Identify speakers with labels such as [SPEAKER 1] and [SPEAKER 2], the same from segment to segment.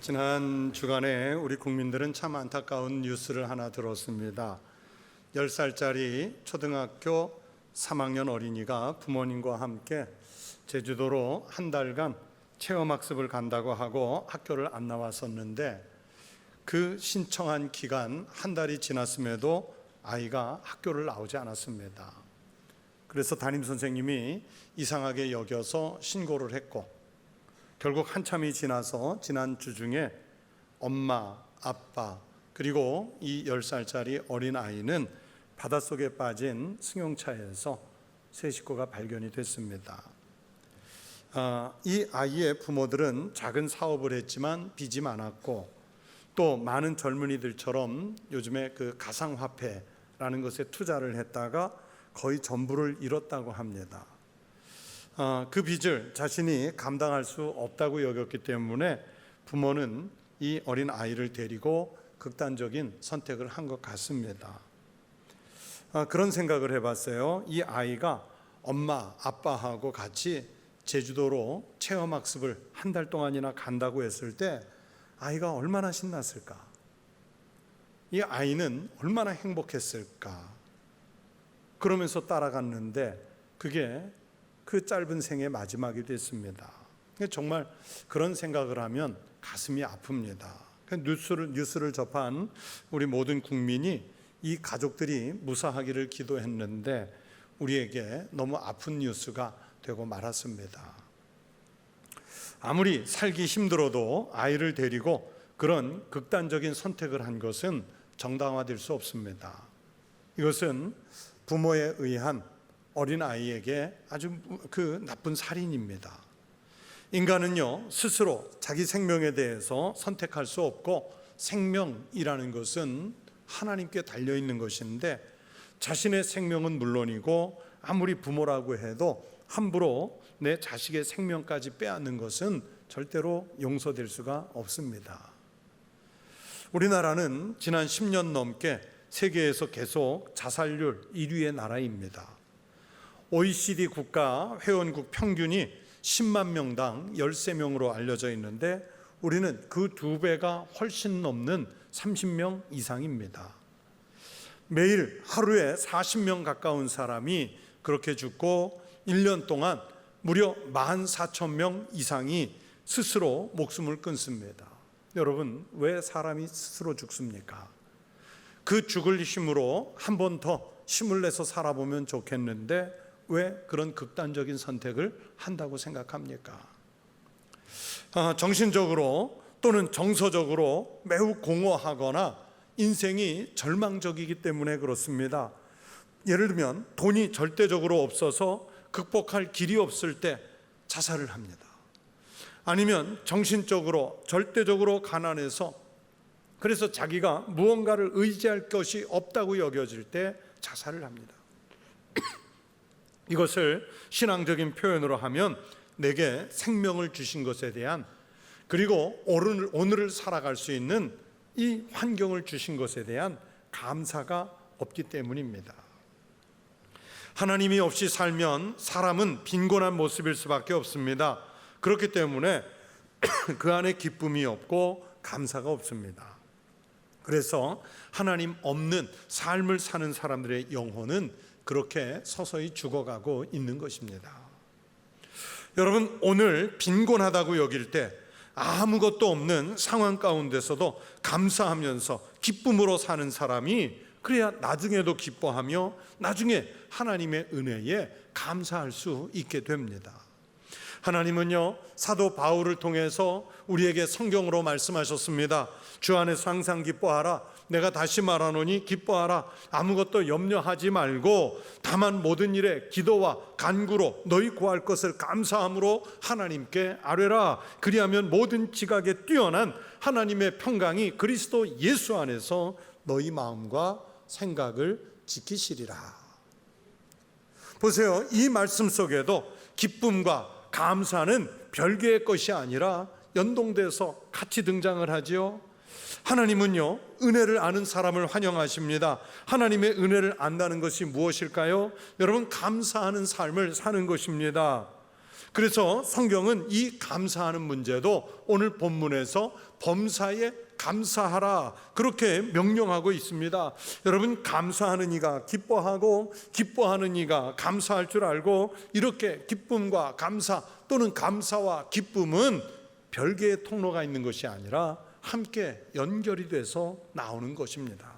[SPEAKER 1] 지난 주간에 우리 국민들은 참 안타까운 뉴스를 하나 들었습니다. 10살짜리 초등학교 3학년 어린이가 부모님과 함께 제주도로 한 달간 체험학습을 간다고 하고 학교를 안 나왔었는데, 그 신청한 기간 한 달이 지났음에도 아이가 학교를 나오지 않았습니다. 그래서 담임선생님이 이상하게 여겨서 신고를 했고, 결국 한참이 지나서 지난주 중에 엄마, 아빠, 그리고 이 10살짜리 어린아이는 바닷속에 빠진 승용차에서 세 식구가 발견이 됐습니다. 이 아이의 부모들은 작은 사업을 했지만 빚이 많았고, 또 많은 젊은이들처럼 요즘에 그 가상화폐라는 것에 투자를 했다가 거의 전부를 잃었다고 합니다. 그 빚을 자신이 감당할 수 없다고 여겼기 때문에 부모는 이 어린 아이를 데리고 극단적인 선택을 한 것 같습니다. 그런 생각을 해봤어요. 이 아이가 엄마, 아빠하고 같이 제주도로 체험학습을 한 달 동안이나 간다고 했을 때 아이가 얼마나 신났을까? 이 아이는 얼마나 행복했을까? 그러면서 따라갔는데 그게 그 짧은 생의 마지막이 됐습니다. 정말 그런 생각을 하면 가슴이 아픕니다. 뉴스를 접한 우리 모든 국민이 이 가족들이 무사하기를 기도했는데 우리에게 너무 아픈 뉴스가 되고 말았습니다. 아무리 살기 힘들어도 아이를 데리고 그런 극단적인 선택을 한 것은 정당화될 수 없습니다. 이것은 부모에 의한 어린아이에게 아주 나쁜 살인입니다. 인간은요, 스스로 자기 생명에 대해서 선택할 수 없고, 생명이라는 것은 하나님께 달려있는 것인데, 자신의 생명은 물론이고 아무리 부모라고 해도 함부로 내 자식의 생명까지 빼앗는 것은 절대로 용서될 수가 없습니다. 우리나라는 지난 10년 넘게 세계에서 계속 자살률 1위의 나라입니다. OECD 국가 회원국 평균이 10만 명당 13명으로 알려져 있는데 우리는 그 2배가 훨씬 넘는 30명 이상입니다. 매일 하루에 40명 가까운 사람이 그렇게 죽고 1년 동안 무려 14,000명 이상이 스스로 목숨을 끊습니다. 여러분, 왜 사람이 스스로 죽습니까? 그 죽을 힘으로 한 번 더 힘을 내서 살아보면 좋겠는데 왜 그런 극단적인 선택을 한다고 생각합니까? 정신적으로 또는 정서적으로 매우 공허하거나 인생이 절망적이기 때문에 그렇습니다. 예를 들면 돈이 절대적으로 없어서 극복할 길이 없을 때 자살을 합니다. 아니면 정신적으로 절대적으로 가난해서 그래서 자기가 무언가를 의지할 것이 없다고 여겨질 때 자살을 합니다. 이것을 신앙적인 표현으로 하면 내게 생명을 주신 것에 대한, 그리고 오늘을 살아갈 수 있는 이 환경을 주신 것에 대한 감사가 없기 때문입니다. 하나님이 없이 살면 사람은 빈곤한 모습일 수밖에 없습니다. 그렇기 때문에 그 안에 기쁨이 없고 감사가 없습니다. 그래서 하나님 없는 삶을 사는 사람들의 영혼은 그렇게 서서히 죽어가고 있는 것입니다. 여러분, 오늘 빈곤하다고 여길 때 아무것도 없는 상황 가운데서도 감사하면서 기쁨으로 사는 사람이 그래야 나중에도 기뻐하며 나중에 하나님의 은혜에 감사할 수 있게 됩니다. 하나님은요, 사도 바울을 통해서 우리에게 성경으로 말씀하셨습니다. 주 안에서 항상 기뻐하라. 내가 다시 말하노니 기뻐하라. 아무것도 염려하지 말고 다만 모든 일에 기도와 간구로 너희 구할 것을 감사함으로 하나님께 아뢰라. 그리하면 모든 지각에 뛰어난 하나님의 평강이 그리스도 예수 안에서 너희 마음과 생각을 지키시리라. 보세요, 이 말씀 속에도 기쁨과 감사는 별개의 것이 아니라 연동돼서 같이 등장을 하지요. 하나님은요, 은혜를 아는 사람을 환영하십니다. 하나님의 은혜를 안다는 것이 무엇일까요? 여러분, 감사하는 삶을 사는 것입니다. 그래서 성경은 이 감사하는 문제도 오늘 본문에서 범사에 감사하라 그렇게 명령하고 있습니다. 여러분, 감사하는 이가 기뻐하고 기뻐하는 이가 감사할 줄 알고, 이렇게 기쁨과 감사 또는 감사와 기쁨은 별개의 통로가 있는 것이 아니라 함께 연결이 돼서 나오는 것입니다.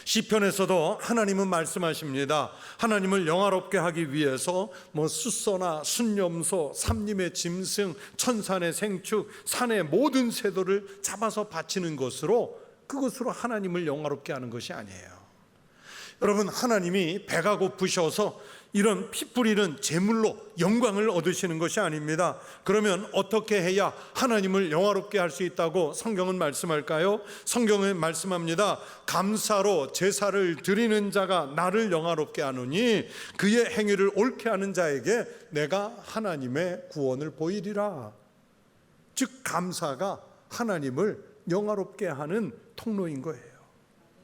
[SPEAKER 1] 시편에서도 하나님은 말씀하십니다. 하나님을 영화롭게 하기 위해서 숫소나 순염소, 삼림의 짐승, 천산의 생축, 산의 모든 새들을 잡아서 바치는 것으로, 그것으로 하나님을 영화롭게 하는 것이 아니에요. 여러분, 하나님이 배가 고프셔서 이런 피 뿌리는 제물로 영광을 얻으시는 것이 아닙니다. 그러면 어떻게 해야 하나님을 영화롭게 할 수 있다고 성경은 말씀할까요? 성경은 말씀합니다. 감사로 제사를 드리는 자가 나를 영화롭게 하노니 그의 행위를 옳게 하는 자에게 내가 하나님의 구원을 보이리라. 즉, 감사가 하나님을 영화롭게 하는 통로인 거예요.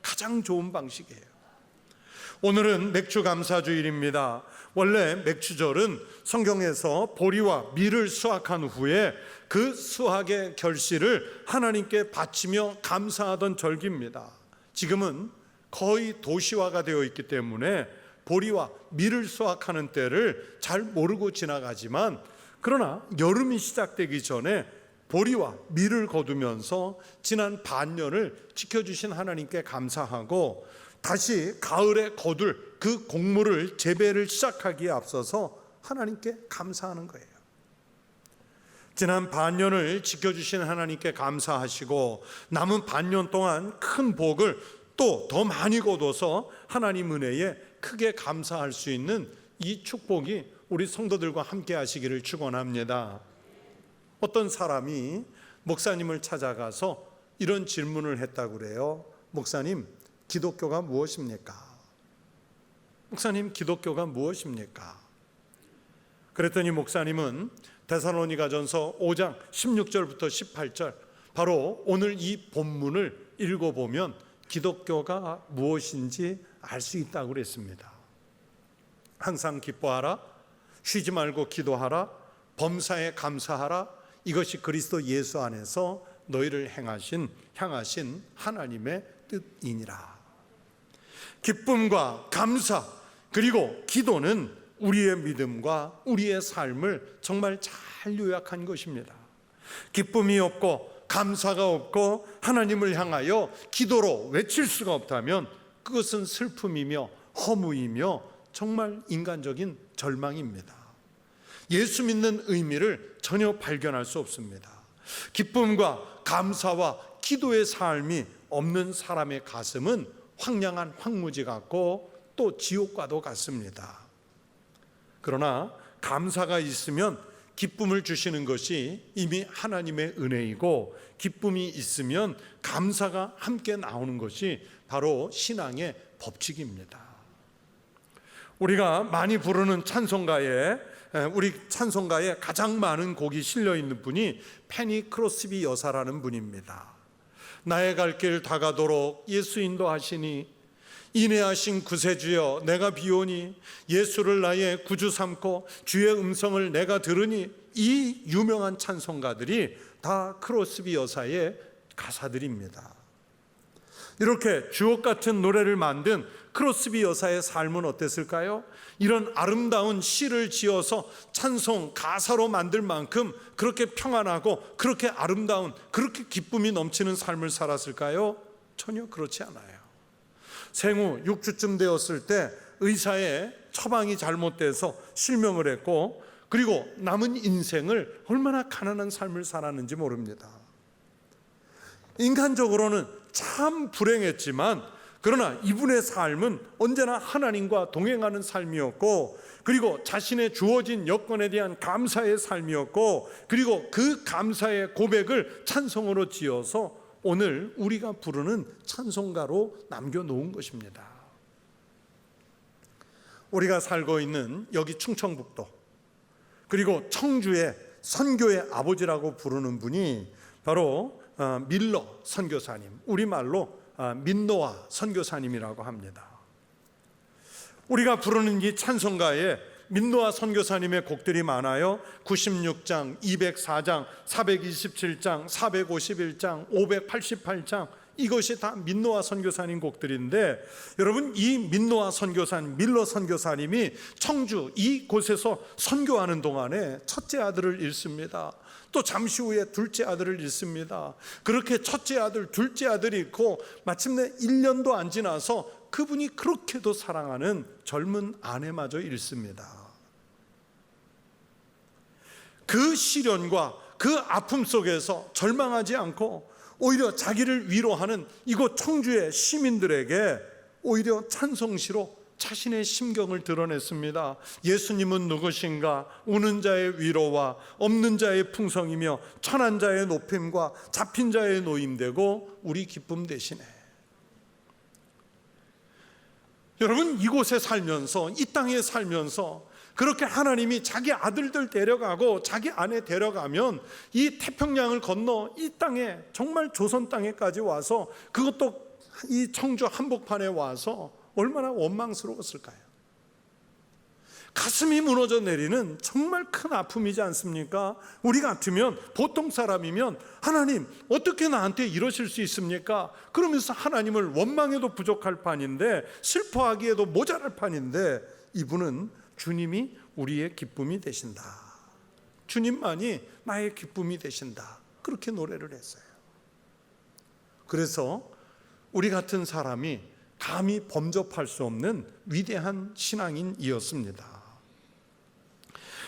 [SPEAKER 1] 가장 좋은 방식이에요. 오늘은 맥주 감사주일입니다. 원래 맥주절은 성경에서 보리와 밀을 수확한 후에 그 수확의 결실을 하나님께 바치며 감사하던 절기입니다. 지금은 거의 도시화가 되어 있기 때문에 보리와 밀을 수확하는 때를 잘 모르고 지나가지만, 그러나 여름이 시작되기 전에 보리와 밀을 거두면서 지난 반년을 지켜주신 하나님께 감사하고, 다시 가을에 거둘 그 곡물을 재배를 시작하기에 앞서서 하나님께 감사하는 거예요. 지난 반년을 지켜주신 하나님께 감사하시고, 남은 반년 동안 큰 복을 또 더 많이 거둬서 하나님 은혜에 크게 감사할 수 있는 이 축복이 우리 성도들과 함께 하시기를 축원합니다. 어떤 사람이 목사님을 찾아가서 이런 질문을 했다고 그래요. 목사님, 기독교가 무엇입니까? 목사님, 기독교가 무엇입니까? 그랬더니 목사님은 데살로니가전서 5장 16절부터 18절, 바로 오늘 이 본문을 읽어보면 기독교가 무엇인지 알 수 있다고 그랬습니다. 항상 기뻐하라, 쉬지 말고 기도하라, 범사에 감사하라, 이것이 그리스도 예수 안에서 너희를 향하신 하나님의 뜻이니라. 기쁨과 감사 그리고 기도는 우리의 믿음과 우리의 삶을 정말 잘 요약한 것입니다. 기쁨이 없고 감사가 없고 하나님을 향하여 기도로 외칠 수가 없다면 그것은 슬픔이며 허무이며 정말 인간적인 절망입니다. 예수 믿는 의미를 전혀 발견할 수 없습니다. 기쁨과 감사와 기도의 삶이 없는 사람의 가슴은 황량한 황무지 같고 또 지옥과도 같습니다. 그러나 감사가 있으면 기쁨을 주시는 것이 이미 하나님의 은혜이고, 기쁨이 있으면 감사가 함께 나오는 것이 바로 신앙의 법칙입니다. 우리가 많이 부르는 찬송가에, 우리 찬송가에 가장 많은 곡이 실려 있는 분이 페니 크로스비 여사라는 분입니다. 나의 갈 길 다가도록 예수 인도하시니, 인애하신 구세주여 내가 비오니, 예수를 나의 구주 삼고 주의 음성을 내가 들으니, 이 유명한 찬송가들이 다 크로스비 여사의 가사들입니다. 이렇게 주옥 같은 노래를 만든 크로스비 여사의 삶은 어땠을까요? 이런 아름다운 시를 지어서 찬송 가사로 만들 만큼 그렇게 평안하고 그렇게 아름다운, 그렇게 기쁨이 넘치는 삶을 살았을까요? 전혀 그렇지 않아요. 생후 6주쯤 되었을 때 의사의 처방이 잘못돼서 실명을 했고, 그리고 남은 인생을 얼마나 가난한 삶을 살았는지 모릅니다. 인간적으로는 참 불행했지만, 그러나 이분의 삶은 언제나 하나님과 동행하는 삶이었고, 그리고 자신의 주어진 여건에 대한 감사의 삶이었고, 그리고 그 감사의 고백을 찬송으로 지어서 오늘 우리가 부르는 찬송가로 남겨놓은 것입니다. 우리가 살고 있는 여기 충청북도, 그리고 청주의 선교의 아버지라고 부르는 분이 바로 밀러 선교사님, 우리말로 민노아 선교사님이라고 합니다. 우리가 부르는 이 찬송가에 민노아 선교사님의 곡들이 많아요. 96장, 204장, 427장, 451장, 588장, 이것이 다 민노아 선교사님 곡들인데, 여러분, 이 민노아 선교사님, 밀러 선교사님이 청주 이곳에서 선교하는 동안에 첫째 아들을 잃습니다. 또 잠시 후에 둘째 아들을 잃습니다. 그렇게 첫째 아들, 둘째 아들이 잃고 마침내 1년도 안 지나서 그분이 그렇게도 사랑하는 젊은 아내마저 잃습니다. 그 시련과 그 아픔 속에서 절망하지 않고 오히려 자기를 위로하는 이곳 청주의 시민들에게 오히려 찬송시로 자신의 심경을 드러냈습니다. 예수님은 누구신가? 우는 자의 위로와 없는 자의 풍성이며 천한 자의 높임과 잡힌 자의 노임되고 우리 기쁨 되시네. 여러분, 이곳에 살면서, 이 땅에 살면서 그렇게 하나님이 자기 아들들 데려가고 자기 아내 데려가면 이 태평양을 건너 이 땅에, 정말 조선 땅에까지 와서, 그것도 이 청주 한복판에 와서 얼마나 원망스러웠을까요? 가슴이 무너져 내리는 정말 큰 아픔이지 않습니까? 우리 같으면, 보통 사람이면 하나님 어떻게 나한테 이러실 수 있습니까? 그러면서 하나님을 원망해도 부족할 판인데, 슬퍼하기에도 모자랄 판인데, 이분은 주님이 우리의 기쁨이 되신다, 주님만이 나의 기쁨이 되신다, 그렇게 노래를 했어요. 그래서 우리 같은 사람이 감히 범접할 수 없는 위대한 신앙인이었습니다.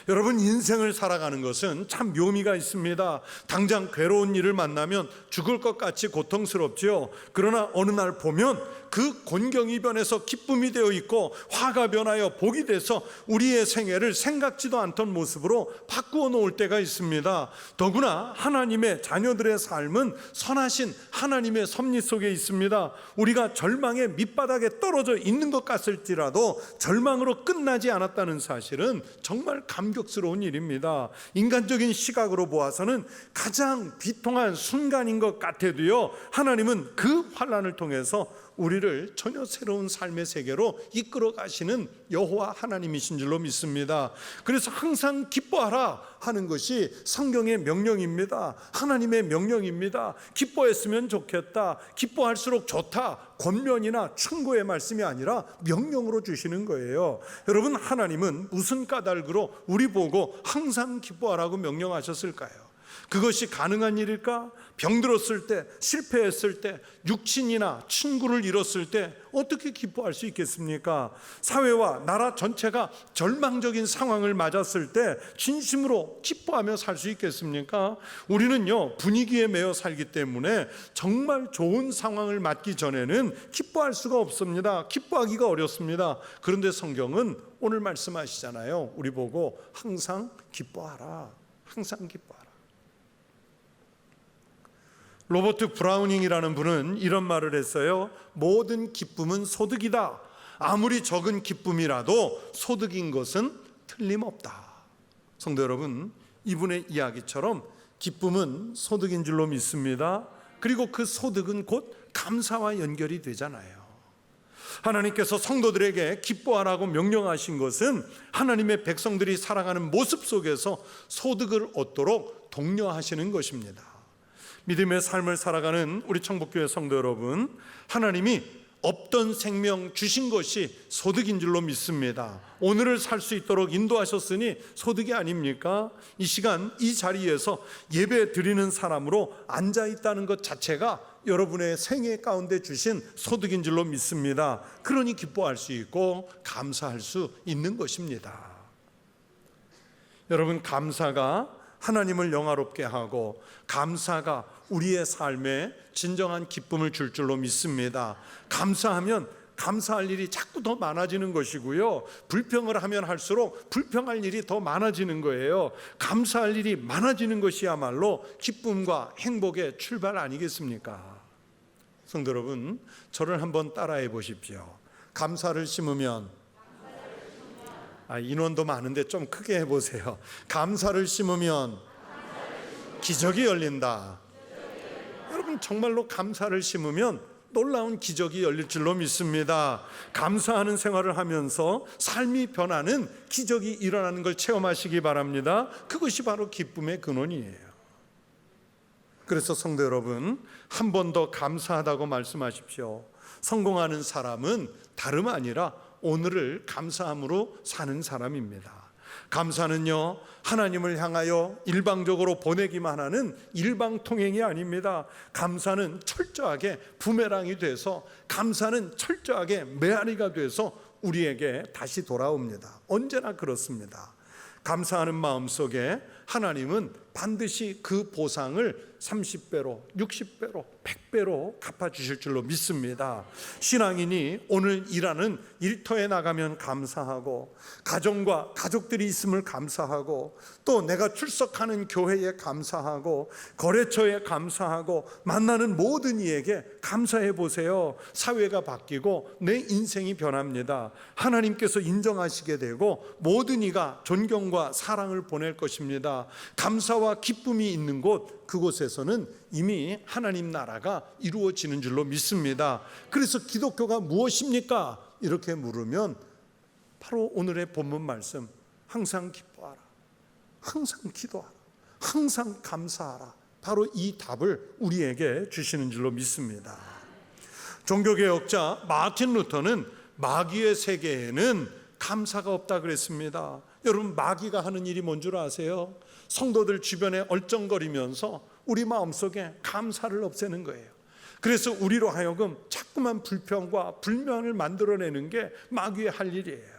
[SPEAKER 1] 여러분, 인생을 살아가는 것은 참 묘미가 있습니다. 당장 괴로운 일을 만나면 죽을 것 같이 고통스럽죠. 그러나 어느 날 보면 그 곤경이 변해서 기쁨이 되어 있고, 화가 변하여 복이 돼서 우리의 생애를 생각지도 않던 모습으로 바꾸어 놓을 때가 있습니다. 더구나 하나님의 자녀들의 삶은 선하신 하나님의 섭리 속에 있습니다. 우리가 절망의 밑바닥에 떨어져 있는 것 같을지라도 절망으로 끝나지 않았다는 사실은 정말 감격스러운 일입니다. 인간적인 시각으로 보아서는 가장 비통한 순간인 것 같아도요, 하나님은 그 환난을 통해서 우리를 전혀 새로운 삶의 세계로 이끌어 가시는 여호와 하나님이신 줄로 믿습니다. 그래서 항상 기뻐하라 하는 것이 성경의 명령입니다. 하나님의 명령입니다. 기뻐했으면 좋겠다, 기뻐할수록 좋다, 권면이나 충고의 말씀이 아니라 명령으로 주시는 거예요. 여러분, 하나님은 무슨 까닭으로 우리 보고 항상 기뻐하라고 명령하셨을까요? 그것이 가능한 일일까? 병들었을 때, 실패했을 때, 육친이나 친구를 잃었을 때 어떻게 기뻐할 수 있겠습니까? 사회와 나라 전체가 절망적인 상황을 맞았을 때 진심으로 기뻐하며 살 수 있겠습니까? 우리는요, 분위기에 매여 살기 때문에 정말 좋은 상황을 맞기 전에는 기뻐할 수가 없습니다. 기뻐하기가 어렵습니다. 그런데 성경은 오늘 말씀하시잖아요. 우리 보고 항상 기뻐하라, 항상 기뻐하라. 로버트 브라우닝이라는 분은 이런 말을 했어요. 모든 기쁨은 소득이다. 아무리 적은 기쁨이라도 소득인 것은 틀림없다. 성도 여러분, 이분의 이야기처럼 기쁨은 소득인 줄로 믿습니다. 그리고 그 소득은 곧 감사와 연결이 되잖아요. 하나님께서 성도들에게 기뻐하라고 명령하신 것은 하나님의 백성들이 살아가는 모습 속에서 소득을 얻도록 독려하시는 것입니다. 믿음의 삶을 살아가는 우리 청복교회 성도 여러분, 하나님이 없던 생명 주신 것이 소득인 줄로 믿습니다. 오늘을 살 수 있도록 인도하셨으니 소득이 아닙니까? 이 시간 이 자리에서 예배 드리는 사람으로 앉아 있다는 것 자체가 여러분의 생애 가운데 주신 소득인 줄로 믿습니다. 그러니 기뻐할 수 있고 감사할 수 있는 것입니다. 여러분, 감사가 하나님을 영화롭게 하고 감사가 우리의 삶에 진정한 기쁨을 줄 줄로 믿습니다. 감사하면 감사할 일이 자꾸 더 많아지는 것이고요, 불평을 하면 할수록 불평할 일이 더 많아지는 거예요. 감사할 일이 많아지는 것이야말로 기쁨과 행복의 출발 아니겠습니까? 성도 여러분, 저를 한번 따라해 보십시오. 감사를 심으면, 인원도 많은데 좀 크게 해보세요. 감사를 심으면 기적이 열린다. 여러분, 정말로 감사를 심으면 놀라운 기적이 열릴 줄로 믿습니다. 감사하는 생활을 하면서 삶이 변하는 기적이 일어나는 걸 체험하시기 바랍니다. 그것이 바로 기쁨의 근원이에요. 그래서 성도 여러분, 한 번 더 감사하다고 말씀하십시오. 성공하는 사람은 다름 아니라 오늘을 감사함으로 사는 사람입니다. 감사는요, 하나님을 향하여 일방적으로 보내기만 하는 일방통행이 아닙니다. 감사는 철저하게 부메랑이 돼서, 감사는 철저하게 메아리가 돼서 우리에게 다시 돌아옵니다. 언제나 그렇습니다. 감사하는 마음속에 하나님은 반드시 그 보상을 30배로, 60배로, 100배로 갚아주실 줄로 믿습니다. 신앙인이 오늘 일하는 일터에 나가면 감사하고, 가정과 가족들이 있음을 감사하고, 또 내가 출석하는 교회에 감사하고, 거래처에 감사하고, 만나는 모든 이에게 감사해 보세요. 사회가 바뀌고 내 인생이 변합니다. 하나님께서 인정하시게 되고 모든 이가 존경과 사랑을 보낼 것입니다. 감사와 기쁨이 있는 곳, 그곳에서는 이미 하나님 나라가 이루어지는 줄로 믿습니다. 그래서 기독교가 무엇입니까? 이렇게 물으면 바로 오늘의 본문 말씀, 항상 기뻐하라, 항상 기도하라, 항상 감사하라, 바로 이 답을 우리에게 주시는 줄로 믿습니다. 종교개혁자 마틴 루터는 마귀의 세계에는 감사가 없다 그랬습니다. 여러분, 마귀가 하는 일이 뭔 줄 아세요? 성도들 주변에 얼쩡거리면서 우리 마음속에 감사를 없애는 거예요. 그래서 우리로 하여금 자꾸만 불평과 불만을 만들어내는 게 마귀의 할 일이에요.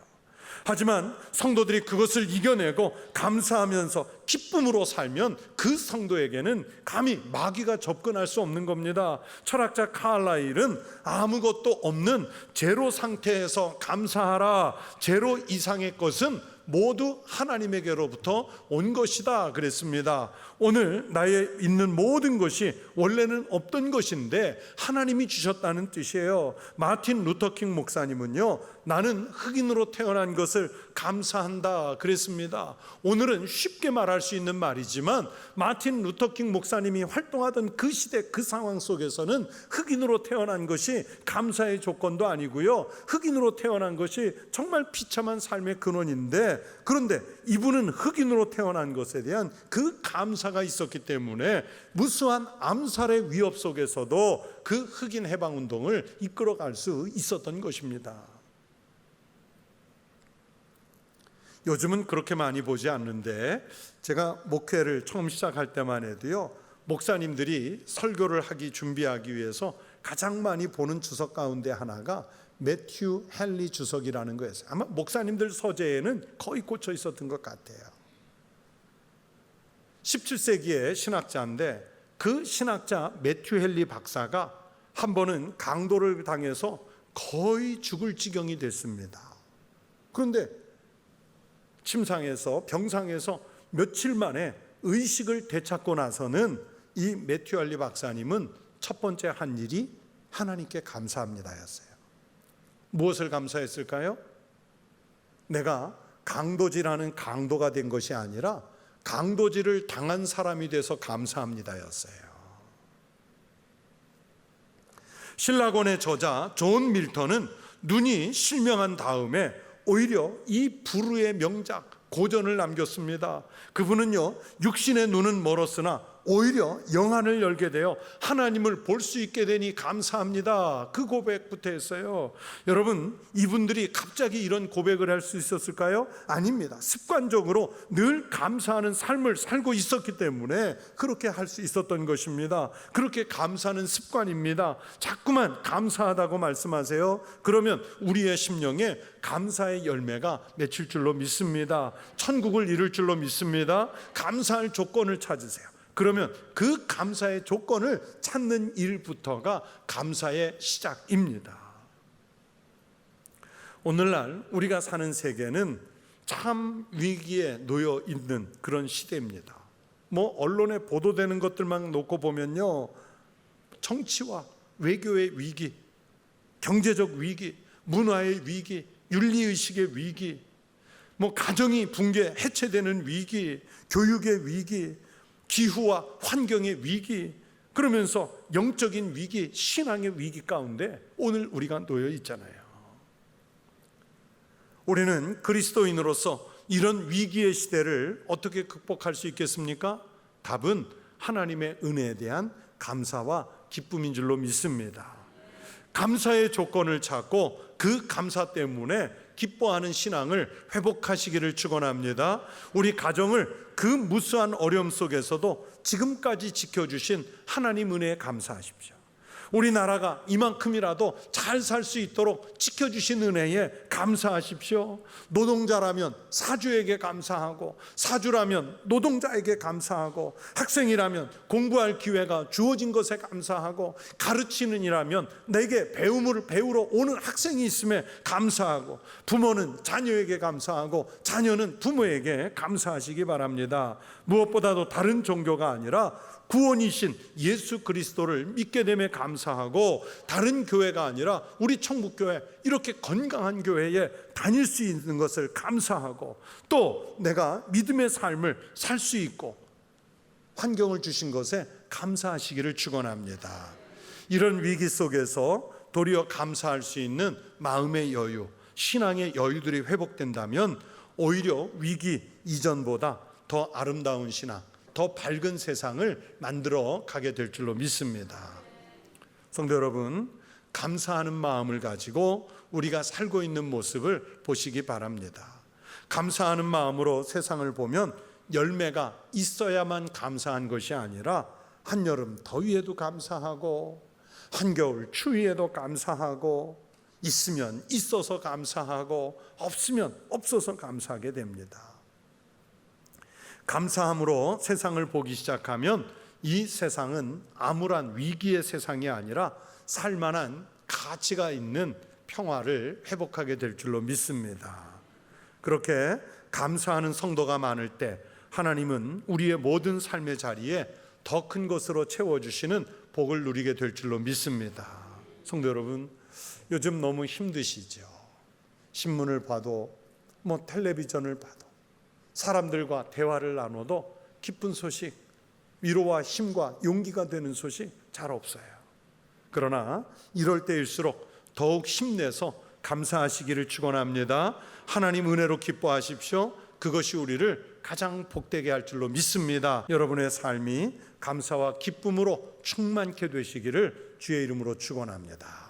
[SPEAKER 1] 하지만 성도들이 그것을 이겨내고 감사하면서 기쁨으로 살면 그 성도에게는 감히 마귀가 접근할 수 없는 겁니다. 철학자 카를라일은 아무것도 없는 제로 상태에서 감사하라, 제로 이상의 것은 모두 하나님에게로부터 온 것이다 그랬습니다. 오늘 나의 있는 모든 것이 원래는 없던 것인데 하나님이 주셨다는 뜻이에요. 마틴 루터킹 목사님은요, 나는 흑인으로 태어난 것을 감사한다 그랬습니다. 오늘은 쉽게 말할 수 있는 말이지만 마틴 루터킹 목사님이 활동하던 그 시대 그 상황 속에서는 흑인으로 태어난 것이 감사의 조건도 아니고요, 흑인으로 태어난 것이 정말 비참한 삶의 근원인데, 그런데 이분은 흑인으로 태어난 것에 대한 그 감사가 있었기 때문에 무수한 암살의 위협 속에서도 그 흑인 해방운동을 이끌어갈 수 있었던 것입니다. 요즘은 그렇게 많이 보지 않는데, 제가 목회를 처음 시작할 때만 해도요, 목사님들이 설교를 준비하기 위해서 가장 많이 보는 주석 가운데 하나가 매튜 헨리 주석이라는 거였어요. 아마 목사님들 서재에는 거의 꽂혀 있었던 것 같아요. 17세기의 신학자인데, 그 신학자 매튜 헨리 박사가 한 번은 강도를 당해서 거의 죽을 지경이 됐습니다. 그런데 침상에서, 병상에서 며칠 만에 의식을 되찾고 나서는 이 매튜 헨리 박사님은 첫 번째 한 일이 하나님께 감사합니다였어요. 무엇을 감사했을까요? 내가 강도질하는 강도가 된 것이 아니라 강도질을 당한 사람이 돼서 감사합니다였어요. 신라곤의 저자 존 밀턴은 눈이 실명한 다음에 오히려 이 불후의 명작 고전을 남겼습니다. 그분은요, 육신의 눈은 멀었으나 오히려 영안을 열게 되어 하나님을 볼 수 있게 되니 감사합니다, 그 고백부터 했어요. 여러분, 이분들이 갑자기 이런 고백을 할 수 있었을까요? 아닙니다. 습관적으로 늘 감사하는 삶을 살고 있었기 때문에 그렇게 할 수 있었던 것입니다. 그렇게 감사는 습관입니다. 자꾸만 감사하다고 말씀하세요. 그러면 우리의 심령에 감사의 열매가 맺힐 줄로 믿습니다. 천국을 이룰 줄로 믿습니다. 감사할 조건을 찾으세요. 그러면 그 감사의 조건을 찾는 일부터가 감사의 시작입니다. 오늘날 우리가 사는 세계는 참 위기에 놓여 있는 그런 시대입니다. 언론에 보도되는 것들만 놓고 보면요, 정치와 외교의 위기, 경제적 위기, 문화의 위기, 윤리의식의 위기, 가정이 붕괴 해체되는 위기, 교육의 위기, 기후와 환경의 위기, 그러면서 영적인 위기, 신앙의 위기 가운데 오늘 우리가 놓여 있잖아요. 우리는 그리스도인으로서 이런 위기의 시대를 어떻게 극복할 수 있겠습니까? 답은 하나님의 은혜에 대한 감사와 기쁨인 줄로 믿습니다. 감사의 조건을 찾고 그 감사 때문에 기뻐하는 신앙을 회복하시기를 축원합니다. 우리 가정을 그 무수한 어려움 속에서도 지금까지 지켜주신 하나님 은혜에 감사하십시오. 우리나라가 이만큼이라도 잘 살 수 있도록 지켜주신 은혜에 감사하십시오. 노동자라면 사주에게 감사하고, 사주라면 노동자에게 감사하고, 학생이라면 공부할 기회가 주어진 것에 감사하고, 가르치는 이라면 내게 배움을 배우러 오는 학생이 있음에 감사하고, 부모는 자녀에게 감사하고 자녀는 부모에게 감사하시기 바랍니다. 무엇보다도 다른 종교가 아니라 구원이신 예수 그리스도를 믿게 됨에 감사하고, 다른 교회가 아니라 우리 천국교회, 이렇게 건강한 교회에 다닐 수 있는 것을 감사하고, 또 내가 믿음의 삶을 살 수 있고 환경을 주신 것에 감사하시기를 축원합니다. 이런 위기 속에서 도리어 감사할 수 있는 마음의 여유, 신앙의 여유들이 회복된다면 오히려 위기 이전보다 더 아름다운 신앙, 더 밝은 세상을 만들어 가게 될 줄로 믿습니다. 성도 여러분, 감사하는 마음을 가지고 우리가 살고 있는 모습을 보시기 바랍니다. 감사하는 마음으로 세상을 보면 열매가 있어야만 감사한 것이 아니라 한여름 더위에도 감사하고, 한겨울 추위에도 감사하고, 있으면 있어서 감사하고, 없으면 없어서 감사하게 됩니다. 감사함으로 세상을 보기 시작하면 이 세상은 암울한 위기의 세상이 아니라 살만한 가치가 있는 평화를 회복하게 될 줄로 믿습니다. 그렇게 감사하는 성도가 많을 때 하나님은 우리의 모든 삶의 자리에 더 큰 것으로 채워주시는 복을 누리게 될 줄로 믿습니다. 성도 여러분, 요즘 너무 힘드시죠? 신문을 봐도 텔레비전을 봐도 사람들과 대화를 나눠도 기쁜 소식, 위로와 힘과 용기가 되는 소식 잘 없어요. 그러나 이럴 때일수록 더욱 힘내서 감사하시기를 축원합니다. 하나님 은혜로 기뻐하십시오. 그것이 우리를 가장 복되게 할 줄로 믿습니다. 여러분의 삶이 감사와 기쁨으로 충만케 되시기를 주의 이름으로 축원합니다.